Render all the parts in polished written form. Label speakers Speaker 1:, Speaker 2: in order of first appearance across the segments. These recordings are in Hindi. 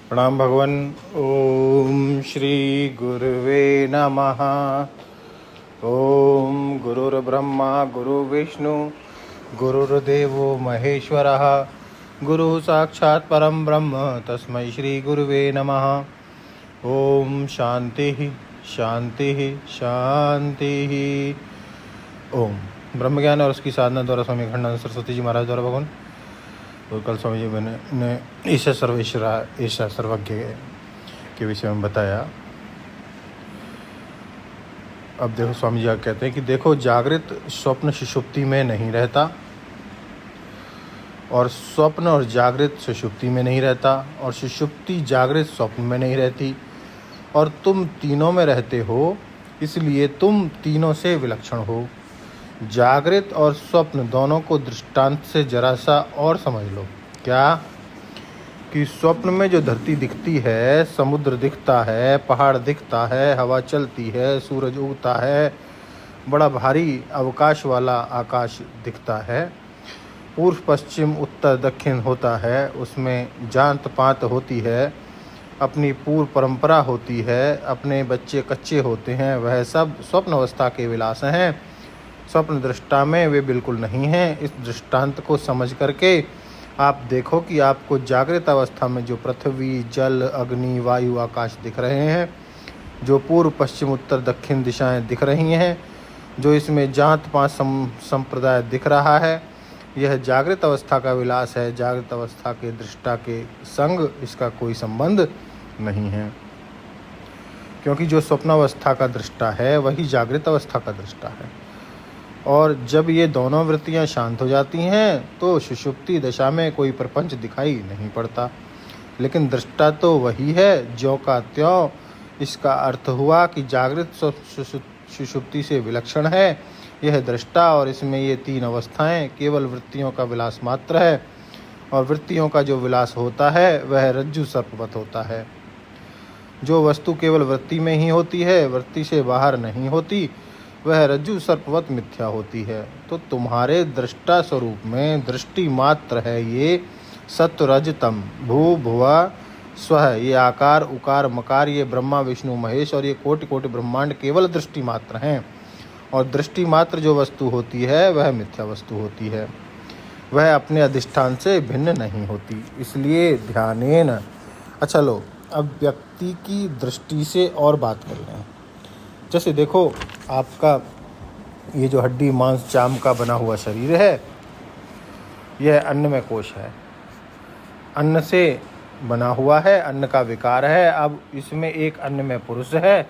Speaker 1: प्रणाम भगवान। ओम श्री गुरुवे नमः। ओम गुरुर्ब्रह्मा गुरुर्विष्णु गुरुर्देवो महेश्वरः गुरु साक्षात् परम ब्रह्म तस्मै श्री गुरुवे नमः। ओम शांति शांति शांति। ओम ब्रह्म ज्ञान और उसकी साधना द्वारा स्वामी खंडानंद सरस्वती जी महाराज द्वारा भगवान और कल स्वामी जी ने ईशा सर्वेश्वरा ईशा सर्वज्ञ के विषय में बताया। अब देखो स्वामी जी कहते हैं कि देखो जागृत स्वप्न सुषुप्ति में नहीं रहता और स्वप्न और जागृत सुषुप्ति में नहीं रहता और सुषुप्ति जागृत स्वप्न में नहीं रहती और तुम तीनों में रहते हो, इसलिए तुम तीनों से विलक्षण हो। जागृत और स्वप्न दोनों को दृष्टांत से जरा सा और समझ लो। क्या कि स्वप्न में जो धरती दिखती है, समुद्र दिखता है, पहाड़ दिखता है, हवा चलती है, सूरज उगता है, बड़ा भारी अवकाश वाला आकाश दिखता है, पूर्व पश्चिम उत्तर दक्षिण होता है, उसमें जांत पात होती है, अपनी पूर्व परंपरा होती है, अपने बच्चे कच्चे होते हैं, वह सब स्वप्न अवस्था के विलास हैं। स्वप्न दृष्टा में वे बिल्कुल नहीं हैं। इस दृष्टांत को समझ करके आप देखो कि आपको जागृत अवस्था में जो पृथ्वी जल अग्नि वायु आकाश दिख रहे हैं, जो पूर्व पश्चिम उत्तर दक्षिण दिशाएं दिख रही हैं, जो इसमें जात पात संप्रदाय दिख रहा है, यह जागृत अवस्था का विलास है। जागृत अवस्था के दृष्टा के संग इसका कोई संबंध नहीं है, क्योंकि जो स्वप्नावस्था का दृष्टा है वही जागृत अवस्था का दृष्टा है। और जब ये दोनों वृत्तियां शांत हो जाती हैं तो सुषुप्ति दशा में कोई प्रपंच दिखाई नहीं पड़ता, लेकिन दृष्टा तो वही है ज्यों का त्यों। इसका अर्थ हुआ कि जागृत सुषुप्ति से विलक्षण है यह दृष्टा, और इसमें ये तीन अवस्थाएं केवल वृत्तियों का विलास मात्र है। और वृत्तियों का जो विलास होता है वह रज्जु सर्पवत होता है। जो वस्तु केवल वृत्ति में ही होती है, वृत्ति से बाहर नहीं होती, वह रज्जु सर्पवत मिथ्या होती है। तो तुम्हारे दृष्टा स्वरूप में दृष्टि मात्र है ये सत्व रज तम भू भुवा स्वः, ये आकार उकार मकार, ये ब्रह्मा विष्णु महेश और ये कोटि कोटि ब्रह्मांड केवल दृष्टि मात्र हैं। और दृष्टि मात्र जो वस्तु होती है वह मिथ्या वस्तु होती है, वह अपने अधिष्ठान से भिन्न नहीं होती, इसलिए ध्यानेन। अच्छा लो, अब व्यक्ति की दृष्टि से और बात कर रहे हैं। जैसे देखो आपका ये जो हड्डी मांस चाम का बना हुआ शरीर है, यह अन्नमय कोश है, अन्न से बना हुआ है, अन्न का विकार है। अब इसमें एक अन्नमय पुरुष है,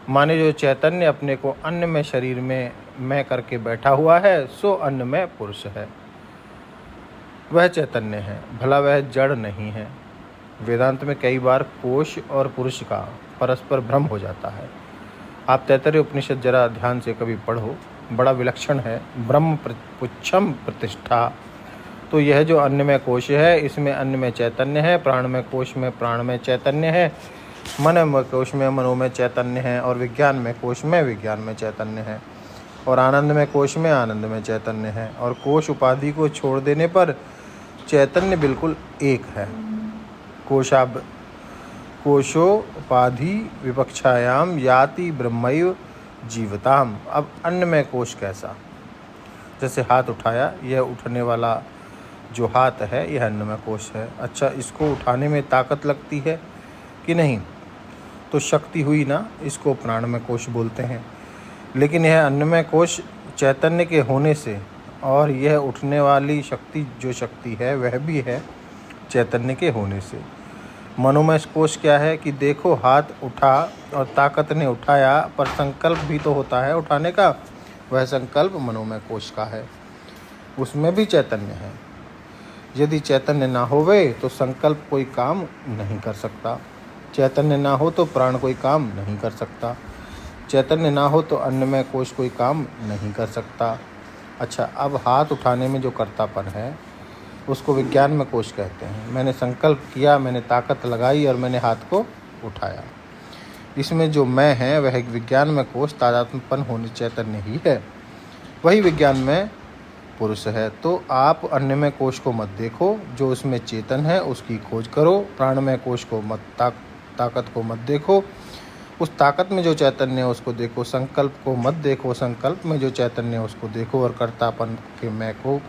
Speaker 1: माने जो चैतन्य अपने को अन्नमय शरीर में मैं करके बैठा हुआ है, सो अन्नमय पुरुष है, वह चैतन्य है, भला वह जड़ नहीं है। वेदांत में कई बार कोश और पुरुष का परस्पर भ्रम हो जाता है। आप तैत्तरीय उपनिषद जरा ध्यान से कभी पढ़ो, बड़ा विलक्षण है। ब्रह्म पुच्छम प्रतिष्ठा, तो यह जो अन्नमय कोश है इसमें अन्नमय चैतन्य है, प्राणमय कोश में प्राणमय चैतन्य है, मनमय कोश में मनोमय चैतन्य है, और विज्ञानमय कोश में विज्ञानमय चैतन्य है, और आनंदमय कोश में आनंदमय चैतन्य है। और कोश उपाधि को छोड़ देने पर चैतन्य बिल्कुल एक है। कोशोपाधि विपक्षायाम याति ब्रह्मैव जीवताम। अब अन्नमय कोश कैसा? जैसे हाथ उठाया, यह उठने वाला जो हाथ है यह अन्नमय कोश है। अच्छा, इसको उठाने में ताकत लगती है कि नहीं? तो शक्ति हुई ना, इसको प्राणमय कोश बोलते हैं। लेकिन यह अन्नमय कोश चैतन्य के होने से, और यह उठने वाली शक्ति जो शक्ति है वह भी है चैतन्य के होने से। मनोमय कोश क्या है कि देखो हाथ उठा और ताकत ने उठाया, पर संकल्प भी तो होता है उठाने का, वह संकल्प मनोमय कोश का है, उसमें भी चैतन्य है। यदि चैतन्य ना होवे तो संकल्प कोई काम नहीं कर सकता, चैतन्य ना हो तो प्राण कोई काम नहीं कर सकता, चैतन्य ना हो तो अन्नमय कोश कोई काम नहीं कर सकता। अच्छा, अब हाथ उठाने में जो कर्तापन है उसको विज्ञान में कोश कहते हैं। मैंने संकल्प किया, मैंने ताकत लगाई और मैंने हाथ को उठाया, इसमें जो मैं है वह विज्ञान में कोश तादात्म्यपन होने चैतन्य ही है। वही विज्ञान में पुरुष है। तो आप अन्नमय कोश को मत देखो, जो उसमें चेतन है उसकी खोज करो। प्राणमय कोश को मत ताकत को मत देखो, उस ताकत में जो चैतन्य है उसको देखो। संकल्प को मत देखो, संकल्प में जो चैतन्य है उसको देखो। और कर्तापन के मैं को,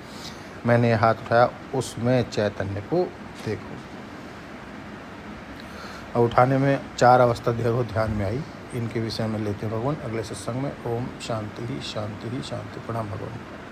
Speaker 1: मैंने हाथ उठाया, उसमें चैतन्य को देखो। और उठाने में 4 अवस्था देखो ध्यान में आई। इनके विषय में लेते हैं भगवान अगले सत्संग में। ओम शांति ही शांति ही शांति। प्रणाम भगवान।